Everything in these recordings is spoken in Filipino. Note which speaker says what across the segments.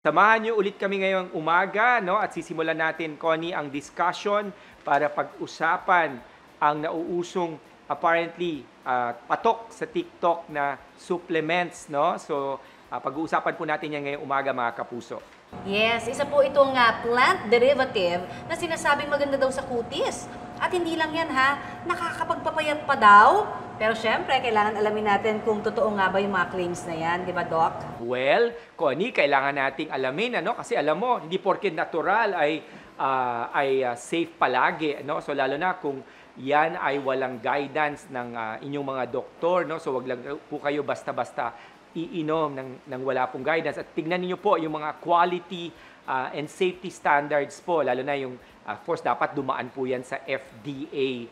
Speaker 1: Samahan niyo ulit kami ngayong umaga, no? At sisimulan natin, Connie, ang discussion para pag-usapan ang nauusong apparently patok sa TikTok na supplements, no? So, pag-uusapan po natin yan ngayong umaga, mga kapuso.
Speaker 2: Yes, isa po itong plant derivative na sinasabing maganda daw sa kutis. At hindi lang yan nakakapagpapayat pa daw. Pero syempre, kailangan alamin natin kung totoo nga ba yung mga claims na yan, di ba, Doc?
Speaker 1: Well, Connie, kailangan nating alamin, ano? Kasi alam mo, hindi porket natural ay safe palagi, no? So lalo na kung yan ay walang guidance ng inyong mga doktor, no? So wag lang po kayo basta-basta iinom ng wala pong guidance. At tignan niyo po yung mga quality and safety standards po, lalo na yung, of course, dapat dumaan po yan sa FDA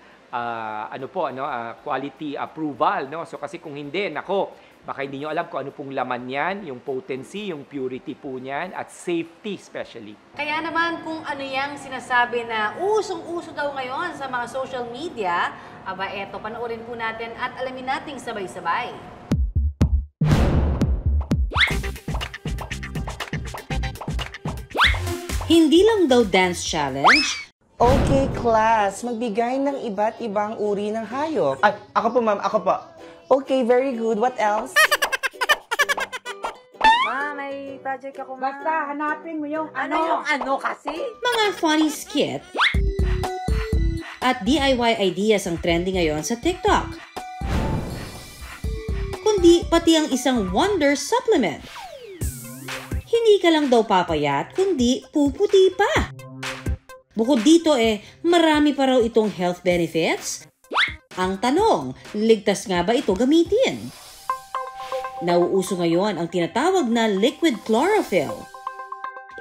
Speaker 1: quality approval, no? So kasi kung hindi, nako, baka hindi nyo alam kung ano pong laman yan, yung potency, yung purity po niyan, at safety especially.
Speaker 2: Kaya naman kung ano yung sinasabi na usong-uso daw ngayon sa mga social media, aba eto, panoorin po natin at alamin nating sabay-sabay.
Speaker 3: Hindi lang daw dance challenge.
Speaker 4: Okay, class. Magbigay ng iba't ibang uri ng hayop.
Speaker 5: Ay, ako po ma'am, ako po.
Speaker 4: Okay, very good. What else?
Speaker 6: Ma, may project ako, ma.
Speaker 7: Basta, hanapin mo yung
Speaker 6: Ano kasi?
Speaker 3: Mga funny skit at DIY ideas ang trending ngayon sa TikTok. Kundi pati ang isang wonder supplement. Hindi ka lang daw papayat, kundi puputi pa. Bukod dito marami pa raw itong health benefits. Ang tanong, ligtas nga ba ito gamitin? Nauuso ngayon ang tinatawag na liquid chlorophyll.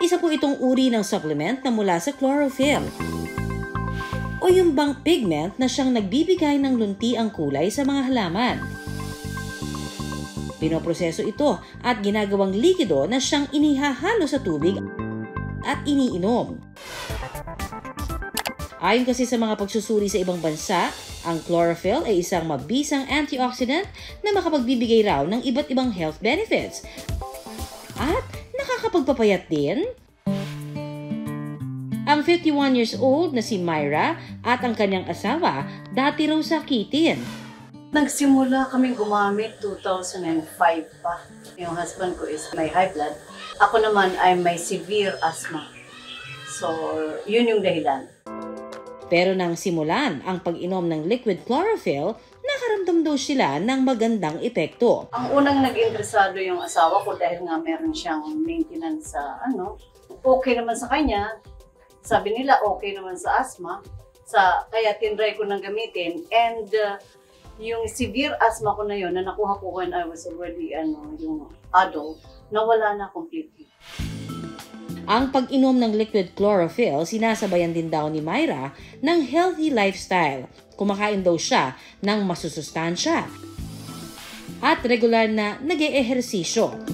Speaker 3: Isa po itong uri ng supplement na mula sa chlorophyll. O yung bang pigment na siyang nagbibigay ng lunti ang kulay sa mga halaman. Pinoproseso ito at ginagawang likido na siyang inihahalo sa tubig at iniinom. Ayon kasi sa mga pagsusuri sa ibang bansa, ang chlorophyll ay isang mabisang antioxidant na makapagbibigay raw ng iba't ibang health benefits. At nakakapagpapayat din. Ang 51 years old na si Myra at ang kanyang asawa dati raw sakitin.
Speaker 8: Nagsimula kaming gumamit 2005 pa. Yung husband ko is may high blood. Ako naman ay may severe asthma. So, yun yung dahilan.
Speaker 3: Pero nang simulan ang pag-inom ng liquid chlorophyll, nakaramdam daw sila ng magandang epekto.
Speaker 8: Ang unang nag-interesado yung asawa ko dahil nga meron siyang maintenance sa okay naman sa kanya. Sabi nila okay naman sa asthma. Kaya tinry ko nang gamitin. And yung severe asthma ko na yun, na nakuha ko when I was already yung adult, nawala na completely.
Speaker 3: Ang pag-inom ng liquid chlorophyll, sinasabayan din daw ni Myra ng healthy lifestyle. Kumakain daw siya ng masusustansya. At regular na nag-eehersisyo.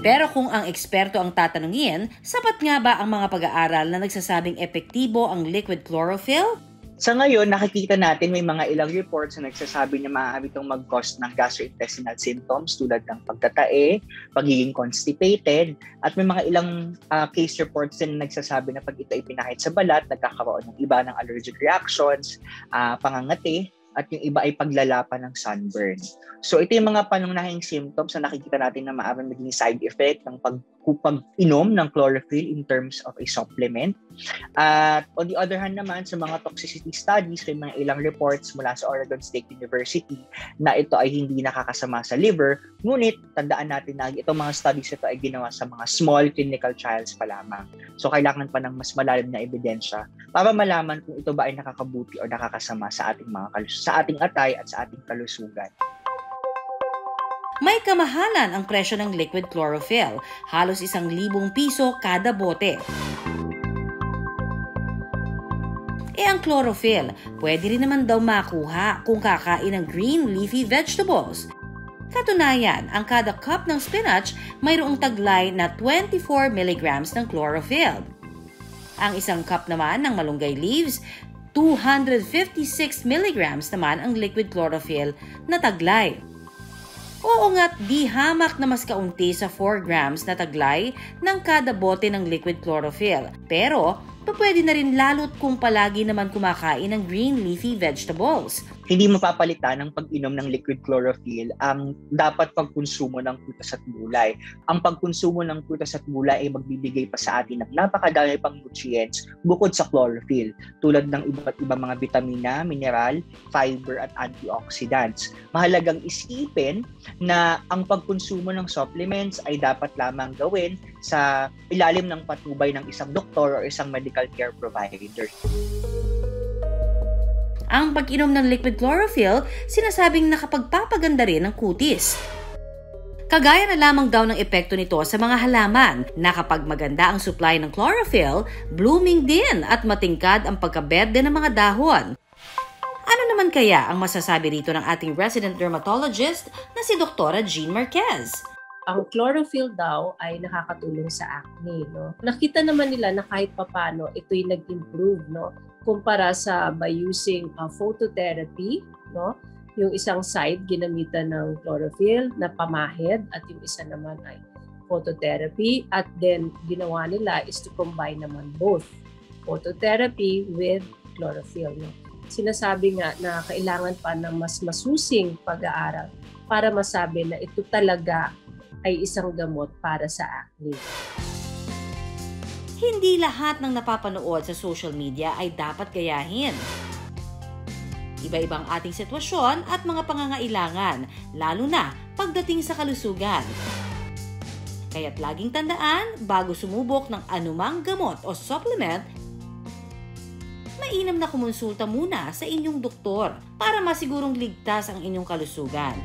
Speaker 3: Pero kung ang eksperto ang tatanungin, sapat nga ba ang mga pag-aaral na nagsasabing epektibo ang liquid chlorophyll?
Speaker 5: Sa ngayon, nakikita natin may mga ilang reports na nagsasabi na maaari itong mag-cause ng gastrointestinal symptoms tulad ng pagtatae, pagiging constipated, at may mga ilang case reports din na nagsasabi na pag ito ay pinakit sa balat, nagkakaroon ng iba ng allergic reactions, pangangati, at yung iba ay paglalapan ng sunburn. So ito yung mga pangunahing symptoms na nakikita natin na maaaring maging side effect ng pag-inom ng chlorophyll in terms of a supplement. At on the other hand naman, sa mga toxicity studies, may mga ilang reports mula sa Oregon State University na ito ay hindi nakakasama sa liver. Ngunit, tandaan natin na itong mga studies ito ay ginawa sa mga small clinical trials pa lamang. So kailangan pa ng mas malalim na ebidensya para malaman kung ito ba ay nakakabuti o nakakasama sa ating atay at sa ating kalusugan.
Speaker 3: May kamahalan ang presyo ng liquid chlorophyll, halos 1,000 piso kada bote. Ang chlorophyll, pwede rin naman daw makuha kung kakain ng green leafy vegetables. Katunayan, ang kada cup ng spinach mayroong taglay na 24 mg ng chlorophyll. Ang isang cup naman ng malunggay leaves, 256 mg naman ang liquid chlorophyll na taglay. Oo nga't di hamak na mas kaunti sa 4 grams na taglay ng kada bote ng liquid chlorophyll. Pero, pwede na rin lalo't kung palagi naman kumakain ng green leafy vegetables.
Speaker 5: Hindi mapapalitan ng pag-inom ng liquid chlorophyll ang dapat pagkonsumo ng prutas at gulay. Ang pagkonsumo ng prutas at gulay ay magbibigay pa sa atin ng napakadami pang nutrients bukod sa chlorophyll, tulad ng iba't ibang mga vitamina, mineral, fiber at antioxidants. Mahalagang isipin na ang pagkonsumo ng supplements ay dapat lamang gawin sa ilalim ng patnubay ng isang doktor o isang medical care provider.
Speaker 3: Ang pag-inom ng liquid chlorophyll, sinasabing nakapagpapaganda rin ng kutis. Kagaya na lamang daw ng epekto nito sa mga halaman na kapag maganda ang supply ng chlorophyll, blooming din at matingkad ang pagkaberde ng mga dahon. Ano naman kaya ang masasabi rito ng ating resident dermatologist na si Dr. Jean Marquez?
Speaker 7: Ang chlorophyll daw ay nakakatulong sa acne, no? Nakita naman nila na kahit papano ito'y nag-improve, no? Kumpara sa by using phototherapy, no? Yung isang side ginamitan ng chlorophyll na pamahid at yung isa naman ay phototherapy, at then ginawa nila is to combine naman both phototherapy with chlorophyll, no? Sinasabi nga na kailangan pa ng mas masusing pag-aaral para masabi na ito talaga ay isang gamot para sa acne.
Speaker 3: Hindi lahat ng napapanood sa social media ay dapat gayahin. Iba-ibang ating sitwasyon at mga pangangailangan, lalo na pagdating sa kalusugan. Kaya't laging tandaan, bago sumubok ng anumang gamot o supplement, mainam na kumonsulta muna sa inyong doktor para masigurong ligtas ang inyong kalusugan.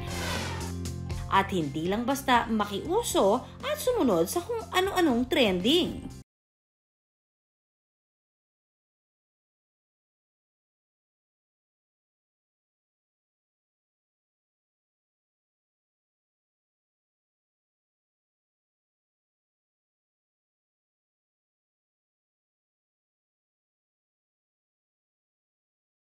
Speaker 3: At hindi lang basta makiuso at sumunod sa kung ano-anong trending.